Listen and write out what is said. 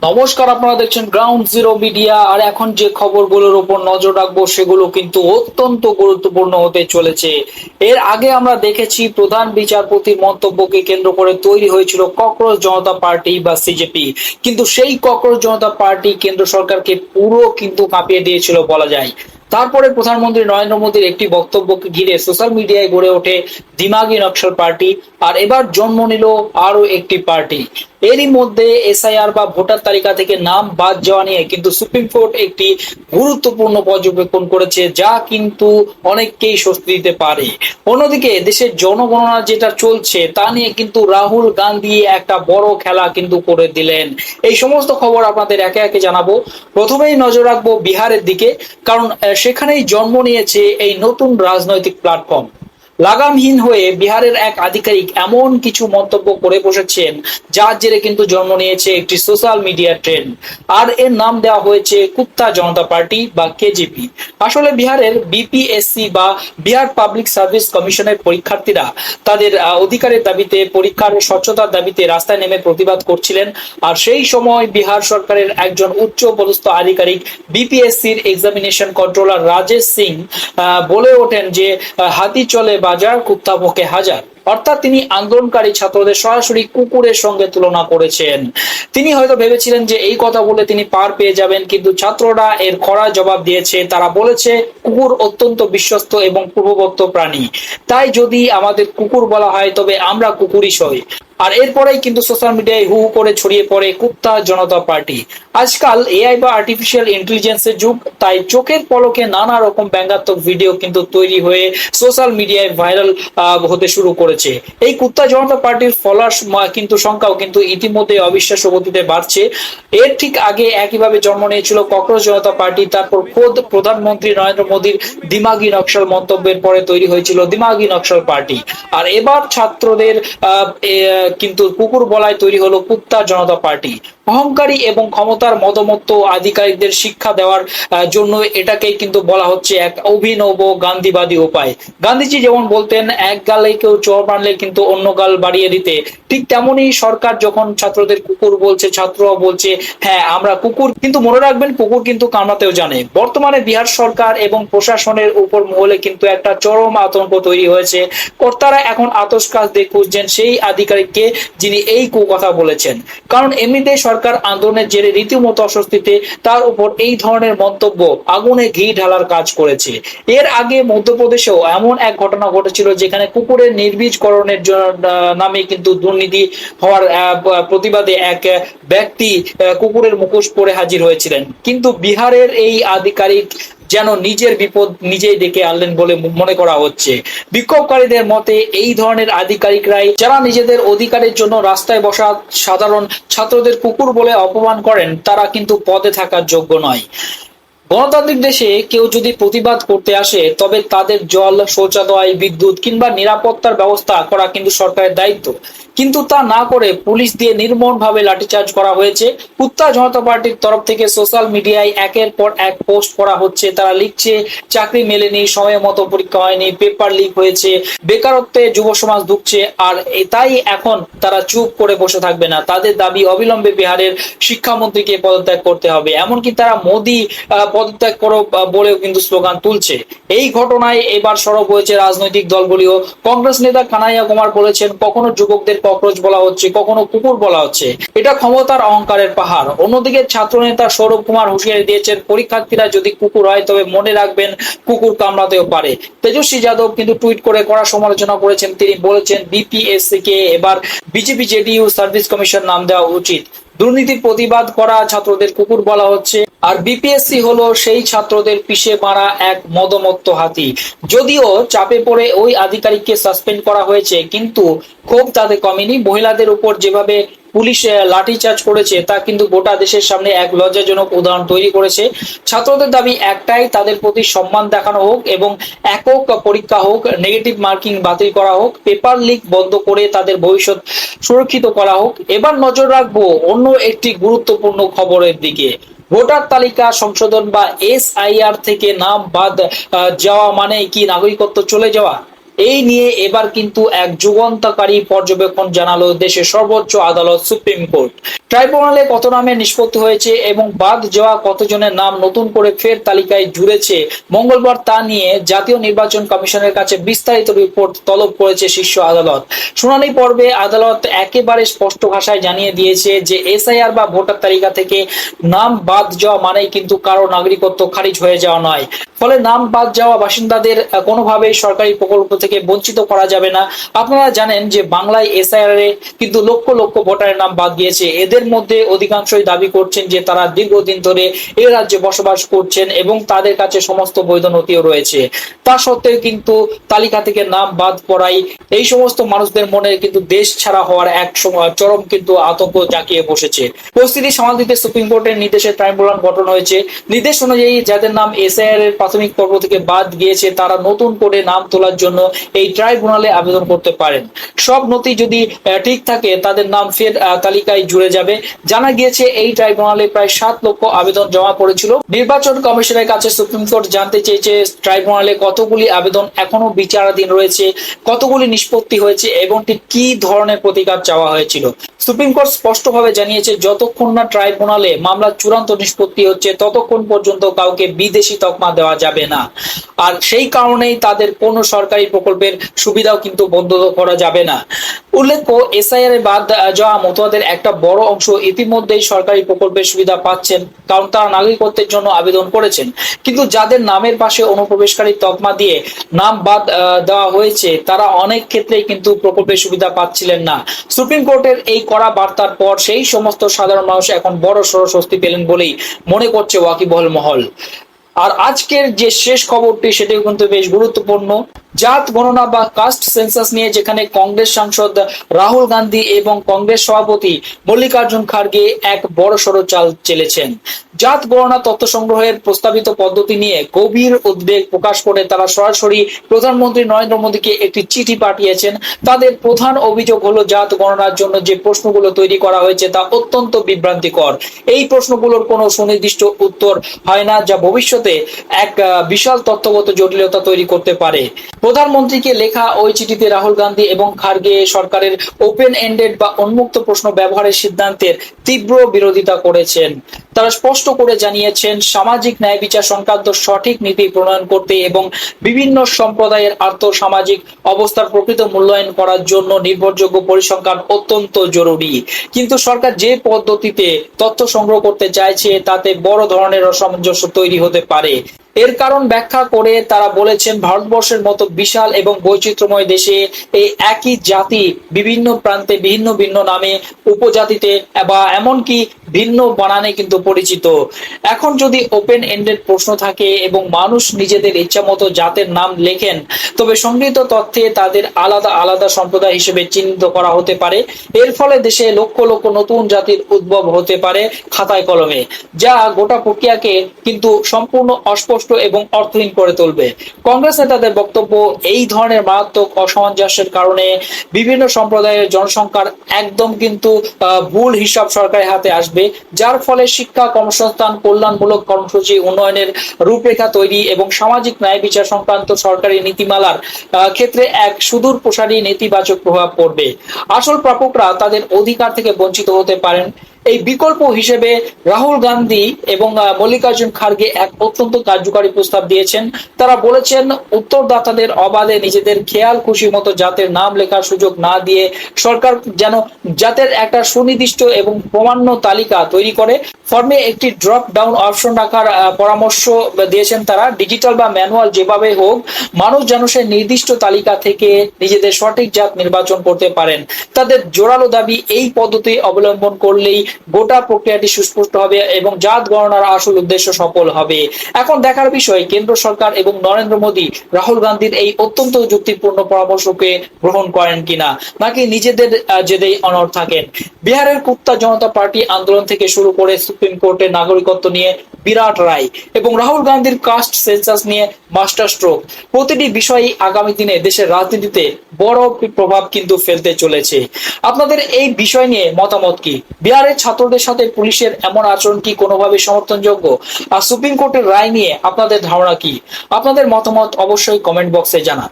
নমস্কার, আপনারা দেখছেন গ্রাউন্ড জিরো মিডিয়া। আর এখন যে খবরগুলোর উপর নজর রাখবো সেগুলো কিন্তু অত্যন্ত গুরুত্বপূর্ণ হতে চলেছে। এর আগে আমরা দেখেছি প্রধান বিচারপতির মন্তব্যকে কেন্দ্র করে তৈরি হয়েছিল ককরোচ জনতা পার্টি বা সিজেপি, কিন্তু সেই ককরোচ জনতা পার্টি কেন্দ্র সরকারকে পুরো কিন্তু কাঁপিয়ে দিয়েছিল বলা যায়। তারপরে প্রধানমন্ত্রী নরেন্দ্র মোদীর একটি বক্তব্যকে ঘিরে সোশ্যাল মিডিয়ায় গড়ে ওঠে দিমাগি নকশাল পার্টি। আর এবার জন্ম নিল আরো একটি পার্টি। এরই মধ্যে এসআইআর বা ভোটার তালিকা থেকে নাম বাদ যাওয়া নিয়ে কিন্তু সুপ্রিম কোর্ট একটি গুরুত্বপূর্ণ পর্যবেক্ষণ করেছে, যা কিন্তু অনেককেই স্বস্তি দিতে পারে। অন্যদিকে দেশের জনগণনা যেটা চলছে তা নিয়ে কিন্তু রাহুল গান্ধী একটা বড় খেলা কিন্তু করে দিলেন। এই সমস্ত খবর আপনাদের একে একে জানাবো। প্রথমেই নজর রাখবো বিহারের দিকে, কারণ সেখানেই জন্ম নিয়েছে এই নতুন রাজনৈতিক প্ল্যাটফর্ম। লাগামহীন হয়ে বিহারের এক আধিকারিক এমন কিছু মন্তব্য করে বসেছেন, যার জেরে কিন্তু জন্ম নিয়েছে একটি সোশ্যাল মিডিয়া ট্রেন্ড। আর এর নাম দেওয়া হয়েছে কুত্তা জনতা পার্টি বা কেজিপি। আসলে বিহারের বিপিএসসি বা বিহার পাবলিক সার্ভিস কমিশনের পরীক্ষার্থীরা তাদের অধিকারের দাবিতে, পরীক্ষার স্বচ্ছতার দাবিতে রাস্তায় নেমে প্রতিবাদ করছিলেন। আর সেই সময় বিহার সরকারের একজন উচ্চ পদস্থ আধিকারিক বিপিএসসির এক্সামিনেশন কন্ট্রোলার রাজেশ সিং বলে ওঠেন যে হাতি চলে বাজার, কুত্তা ভোকে হাজার। অর্থাৎ তিনি আন্দোলনকারী ছাত্রদের সরাসরি কুকুরের সঙ্গে তুলনা করেছেন। তিনি হয়তো ভেবেছিলেন যে এই কথা বলে তিনি পার পেয়ে যাবেন, কিন্তু ছাত্ররা এর কড়া জবাব দিয়েছে। তারা বলেছে কুকুর অত্যন্ত বিশ্বস্ত এবং পূর্ববর্তী প্রাণী, তাই যদি আমাদের কুকুর বলা হয় তবে আমরা কুকুরই সই। আর এরপরেই কিন্তু সোশ্যাল মিডিয়ায় হু হু করে ছড়িয়ে পড়ে কুত্তা জনতা পার্টি। আজকাল এআই বা আর্টিফিশিয়াল ইন্টেলিজেন্সের যুগ, তাই চোখের পলকে নানা রকম ব্যঙ্গাত্মক ভিডিও কিন্তু তৈরি হয়ে সোশ্যাল মিডিয়ায় ভাইরাল হতে শুরু করেছে। এই কুত্তা জনতা পার্টির ফলোয়ার্স কিন্তু সংখ্যাও কিন্তু ইতিমধ্যে অবিশ্বাস্য গতিতে বাড়ছে। এর ঠিক আগে একইভাবে জন্ম নিয়েছিল ককরোচ জনতা পার্টি। তারপর খোদ প্রধানমন্ত্রী নরেন্দ্র মোদীর দিমাগি নকশাল মন্তব্যের পরে তৈরি হয়েছিল দিমাগি নকশাল পার্টি। আর এবার ছাত্রদের কিন্তু কুকুর বলায় তৈরি হলো কুত্তা জনতা পার্টি। অহংকারী এবং ক্ষমতার মদমত্ত আধিকারিকদের শিক্ষা দেওয়ার জন্য এটাকেই কিন্তু বলা হচ্ছে এক অভিনব গান্ধীবাদী উপায়। গান্ধীজি যেমন বলতেন এক গালে কেউ চড় মারলে কিন্তু অন্য গাল বাড়িয়ে দিতে, ঠিক তেমনি সরকার যখন ছাত্রদের কুকুর বলছে, ছাত্ররা বলছে হ্যাঁ আমরা কুকুর। কিন্তু মনে রাখবেন, কুকুর কিন্তু কামড়াতেও জানে। বর্তমানে বিহার সরকার এবং প্রশাসনের উপর মহলে কিন্তু একটা চরম আতঙ্ক তৈরি হয়েছে। কর্তারা এখন আতস কাজ দিয়ে খুঁজছেন সেই আধিকারিককে যিনি এই কথা বলেছেন। কারণ এমনিতে সরকার আন্দোলনের জেরে রীতিমতো অস্বস্তিতে, তার উপর এই ধরনের মন্তব্য আগুনে ঘি ঢালার কাজ করেছে। এর আগে মধ্যপ্রদেশেও এমন এক ঘটনা ঘটেছিল যেখানে কুকুরের নির্বীজকরণের নামে কিন্তু দুর্নীতি হওয়ার প্রতিবাদে এক ব্যক্তি কুকুরের মুখোশ পরে হাজির হয়েছিলেন। কিন্তু বিহারের এই আধিকারিক যেন নিজের বিপদ নিজেই ডেকে আনলেন বলে মনে করা হচ্ছে। বিক্ষোভকারীদের মতে এই ধরনের আধিকারিকরাই যারা নিজেদের অধিকারের জন্য রাস্তায় বসা সাধারণ ছাত্রদের কুকুর বলে অপমান করেন, তারা কিন্তু পদে থাকার যোগ্য নয়। গণতান্ত্রিক দেশে কেউ যদি প্রতিবাদ করতে আসে তবে তাদের জল, শৌচালয়, বিদ্যুৎ কিংবা নিরাপত্তার ব্যবস্থা করা কিন্তু সরকারের দায়িত্ব। কিন্তু তা না করে পুলিশ দিয়ে নির্মমভাবে লাঠিচার্জ করা হয়েছে। কুত্তা জনতা পার্টির তরফ থেকে সোশ্যাল মিডিয়ায় একের পর এক পোস্ট করা হচ্ছে। তারা লিখছে চাকরি মেলেনি, সময় মতো পরীক্ষা হয়নি, পেপার লিক হয়েছে, বেকারত্বে যুব সমাজ ঢুকছে। আর তাই এখন তারা চুপ করে বসে থাকবে না। তাদের দাবি অবিলম্বে বিহারের শিক্ষামন্ত্রীকে পদত্যাগ করতে হবে। এমনকি তারা মোদী পদত্যাগ করো বলেও কিন্তু স্লোগান তুলছে। এই ঘটনায় এবার সরব হয়েছে রাজনৈতিক দলগুলিও। কংগ্রেস নেতা কানাইয়া কুমার বলেছেন কখনো যুবকদের ককরোচ বলা হচ্ছে, কখনো কুকুর বলা হচ্ছে, এটা ক্ষমতার অহংকারের পাহাড়। অন্যদিকে ছাত্র নেতা সৌরভ কুমার হুঁশিয়ারি দিয়েছেন পরীক্ষার্থীরা যদি কুকুর হয় তবে মনে রাখবেন কুকুর কামড়াতেও পারে। তেজস্বী যাদব কিন্তু টুইট করে কড়া সমালোচনা করেছেন। তিনি বলেছেন বিপিএসসি কে এবার বিজেপি জেডিইউ সার্ভিস কমিশন নাম দেওয়া উচিত। দুর্নীতির প্রতিবাদ করা ছাত্রদের কুকুর বলা হচ্ছে। আর বিপিএসসি হলো সেই ছাত্রদের পিষে মারা এক মদমত্ত হাতি। যদিও চাপে পড়ে ওই আধিকারিককে সাসপেন্ড করা হয়েছে, কিন্তু ক্ষোভ তাতে কমেনি। মহিলাদের উপর যেভাবে পুলিশ লাঠিচার্জ করেছে তা কিন্তু গোটা দেশের সামনে এক লজ্জাজনক উদাহরণ তৈরি করেছে। ছাত্রদের দাবি একটাই, তাদের প্রতি সম্মান দেখানো হোক এবং একক পরীক্ষা হোক, নেগেটিভ মার্কিং বাতিল করা হোক, পেপার লিক বন্ধ করে তাদের ভবিষ্যৎ সুরক্ষিত করা হোক। এবার নজর রাখবো অন্য একটি গুরুত্বপূর্ণ খবরের দিকে। ভোটার তালিকা সংশোধন বা এসআইআর থেকে নাম বাদ যাওয়া মানে কি নাগরিকত্ব চলে যাওয়া? এই নিয়ে এবার কিন্তু এক যুগান্তকারী পর্যবেক্ষণ জানালো দেশের সর্বোচ্চ আদালত সুপ্রিম কোর্ট। ট্রাইব্যুনালে কত নামে নিষ্পত্তি হয়েছে এবং বাদ যাওয়া কতজনের নাম নতুন করে ফের তালিকায় জুড়েছে মঙ্গলবার তা নিয়ে জাতীয় নির্বাচন কমিশনের কাছে বিস্তারিত রিপোর্ট তলব করেছে শীর্ষ আদালত। শুনানি পর্বে আদালত একেবারে স্পষ্ট ভাষায় জানিয়ে দিয়েছে যে এসআইআর বা ভোটার তালিকা থেকে নাম বাদ যাওয়া মানেই কিন্তু কারো নাগরিকত্ব খারিজ হয়ে যাওয়া নয়। ফলে নাম বাদ যাওয়া বাসিন্দাদের কোনোভাবেই সরকারি প্রকল্প থেকে বঞ্চিত করা যাবে না। আপনারা জানেন যে বাংলায় এসআইআর এ কিন্তু লক্ষ লক্ষ ভোটারের নাম বাদ গিয়েছে। এদের মধ্যে অধিকাংশই দাবি করছেন যে তারা দীর্ঘদিন ধরে এই রাজ্যে বসবাস করছেন এবং তাদের কাছে সমস্ত বৈধ নথিও রয়েছে। তা সত্ত্বেও কিন্তু তালিকা থেকে নাম বাদ পড়াই এই সমস্ত মানুষদের মনে কিন্তু দেশ ছাড়া হওয়ার এক সময় চরম কিন্তু আতঙ্ক জাগিয়ে বসেছে। পরিস্থিতি সামাল দিতে সুপ্রিম কোর্টের নির্দেশে ট্রাইব্যুনাল গঠন হয়েছে। নির্দেশ অনুযায়ী যাদের নাম এসআইআর এর প্রাথমিক পর্ব থেকে বাদ গিয়েছে তারা নতুন করে নাম তোলার জন্য এই ট্রাইব্যুনালে আবেদন করতে পারেন। সব নথি যদি ঠিক থাকে তাদের নাম ফের তালিকায় জুড়ে যাবে। জানা গিয়েছে এই ট্রাইব্যুনালে প্রায় 7 লক্ষ আবেদন জমা পড়েছিল। নির্বাচন কমিশনের কাছে সুপ্রিম কোর্ট জানতে চেয়েছে ট্রাইব্যুনালে কতগুলি আবেদন এখনো বিচারাধীন রয়েছে, কতগুলি নিষ্পত্তি হয়েছে এবং ঠিক কি ধরনের প্রতিকার চাওয়া হয়েছিল। সুপ্রিম কোর্ট স্পষ্টভাবে জানিয়েছে যতক্ষণ না ট্রাইব্যুনালে মামলার চূড়ান্ত নিষ্পত্তি হচ্ছে ততক্ষণ পর্যন্ত কাউকে বিদেশি তকমা দেওয়া যাবে না। আর সেই কারণেই তাদের কোনো সরকারি প্রকল্পের সুবিধাও কিন্তু বন্ধ করা যাবে না। উল্লেখ্য এসআইআর এ বাদ যাওয়া মতুয়াদের একটা বড় অংশ ইতিমধ্যেই সরকারি প্রকল্পের সুবিধা পাচ্ছেন, কারণ তারা নাগরিকত্বের জন্য আবেদন করেছেন। কিন্তু যাদের নামের পাশে অনুপ্রবেশকারী তকমা দিয়ে নাম বাদ দেওয়া হয়েছে তারা অনেক ক্ষেত্রেই কিন্তু প্রকল্পের সুবিধা পাচ্ছিলেন না। সুপ্রিম কোর্টের এই কড়া বার্তার পর সেই সমস্ত সাধারণ মানুষ এখন বড় সড় স্বস্তি পেলেন বলেই মনে করছে ওয়াকিবহাল মহল। আর আজকের যে শেষ খবরটি সেটিও কিন্তু বেশ গুরুত্বপূর্ণ। জাত গণনা বা কাস্ট সেন্সাস নিয়ে যেখানে কংগ্রেস সাংসদ রাহুল গান্ধী এবং কংগ্রেস সভাপতি মল্লিকার্জুন খার্গে এক বড়সড় চাল চেলেছেন। জাত গণনা তথ্য সংগ্রহের প্রস্তাবিত পদ্ধতি নিয়ে গভীর উদ্বেগ প্রকাশ করে তারা সরাসরি প্রধানমন্ত্রী নরেন্দ্র মোদীকে একটি চিঠি পাঠিয়েছেন। তাদের প্রধান অভিযোগ হলো জাত গণনার জন্য যে প্রশ্নগুলো তৈরি করা হয়েছে তা অত্যন্ত বিভ্রান্তিকর। এই প্রশ্নগুলোর কোনো সুনির্দিষ্ট উত্তর হয় না, যা ভবিষ্যতে এক বিশাল তথ্যগত জটিলতা তৈরি করতে পারে। প্রধানমন্ত্রীকে লেখা ওই চিঠিতে রাহুল গান্ধী এবং খার্গে সরকারের ওপেন এন্ডেড বা উন্মুক্ত প্রশ্ন ব্যবহারের সিদ্ধান্তের তীব্র বিরোধিতা করেছেন। তারা স্পষ্ট করে জানিয়েছেন সামাজিক ন্যায় বিচার সংক্রান্ত সঠিক নীতি প্রণয়ন করতে এবং বিভিন্ন সম্প্রদায়ের আর্থসামাজিক অবস্থার প্রকৃত মূল্যায়ন করার জন্য নির্ভরযোগ্য পরিসংখ্যান অত্যন্ত জরুরি। কিন্তু সরকার যে পদ্ধতিতে তথ্য সংগ্রহ করতে চাইছে তাতে বড় ধরনের অসামঞ্জস্য তৈরি হতে পারে। এর কারণ ব্যাখ্যা করে তারা বলেছেন ভারতবর্ষের মতো বিশাল এবং বৈচিত্র্যময় দেশে এই একই জাতি বিভিন্ন প্রান্তে ভিন্ন ভিন্ন নামে উপজাতিতে বা এমনকি ভিন্ন বানানে কিন্তু পরিচিত। এখন যদি ওপেন এন্ডেড প্রশ্ন থাকে এবং মানুষ নিজেদের ইচ্ছা মতো জাতের নাম লেখেন তবে সংগৃহীত তথ্যে তাদের আলাদা আলাদা সম্প্রদায় হিসেবে চিহ্নিত করা হতে পারে। এর ফলে দেশে লক্ষ লক্ষ নতুন জাতির উদ্ভব হতে পারে খাতায় কলমে, যা গোটা প্রক্রিয়াকে কিন্তু সম্পূর্ণ অস্পষ্ট এবং অর্থহীন করে তুলবে। কংগ্রেস নেতাদের বক্তব্য এই ধরনের মারাত্মক অসামঞ্জস্যের কারণে বিভিন্ন সম্প্রদায়ের জনসংখ্যার একদম কিন্তু ভুল হিসাব সরকারের হাতে আসবে, যার ফলে শিক্ষা, কর্মসংস্থান, কল্যাণমূলক কর্মসূচি, উন্নয়নের রূপরেখা তৈরি এবং সামাজিক ন্যায় বিচার সংক্রান্ত সরকারি নীতিমালার ক্ষেত্রে এক সুদূর প্রসারী নেতিবাচক প্রভাব পড়বে। আসল প্রাপকরা তাদের অধিকার থেকে বঞ্চিত হতে পারেন। এই বিকল্প হিসেবে রাহুল গান্ধী এবং মল্লিকার্জুন খার্গে এক অত্যন্ত কার্যকরী প্রস্তাব দিয়েছেন। তারা বলেছেন উত্তরদাতাদের অবাধে নিজেদের খেয়াল খুশি মতো জাতের নাম লেখার সুযোগ না দিয়ে সরকার যেন জাতের একটা সুনির্দিষ্ট এবং প্রমাণ্য তালিকা তৈরি করে। ফর্মে একটি ড্রপ ডাউন অপশন রাখার পরামর্শ দিয়েছেন তারা। ডিজিটাল বা ম্যানুয়াল যেভাবে হোক মানুষ যেন সে নির্দিষ্ট তালিকা থেকে নিজেদের সঠিক জাত নির্বাচন করতে পারেন। তাদের জোরালো দাবি এই পদ্ধতি অবলম্বন করলেই গোটা প্রক্রিয়াটি সুস্পষ্ট হবে এবং জাত গণনার আসল উদ্দেশ্য সফল হবে। এখন দেখার বিষয় কেন্দ্র সরকার এবং নরেন্দ্র মোদী রাহুল গান্ধীর এই অত্যন্ত যুক্তিপূর্ণ পরামর্শকে গ্রহণ করেন কিনা, নাকি নিজেদের জেদেই অনড় থাকেন। বিহারের কুত্তা জনতা পার্টি আন্দোলন থেকে শুরু করে সুপ্রিম কোর্টের নাগরিকত্ব নিয়ে বিরাট রায় এবং রাহুল গান্ধীর কাস্ট সেন্সাস নিয়ে মাস্টার স্ট্রোক, প্রতিটি বিষয়ই আগামী দিনে দেশের রাজনীতিতে বড় প্রভাব কিন্তু ফেলতে চলেছে। আপনাদের এই বিষয় নিয়ে মতামত কি? বিহারের ছাত্রদের সাথে পুলিশের এমন আচরণ কি কোনোভাবে সমর্থনযোগ্য? আর সুপ্রিম কোর্টের রায় নিয়ে আপনাদের ধারণা কি? আপনাদের মতামত অবশ্যই কমেন্ট বক্সে জানান।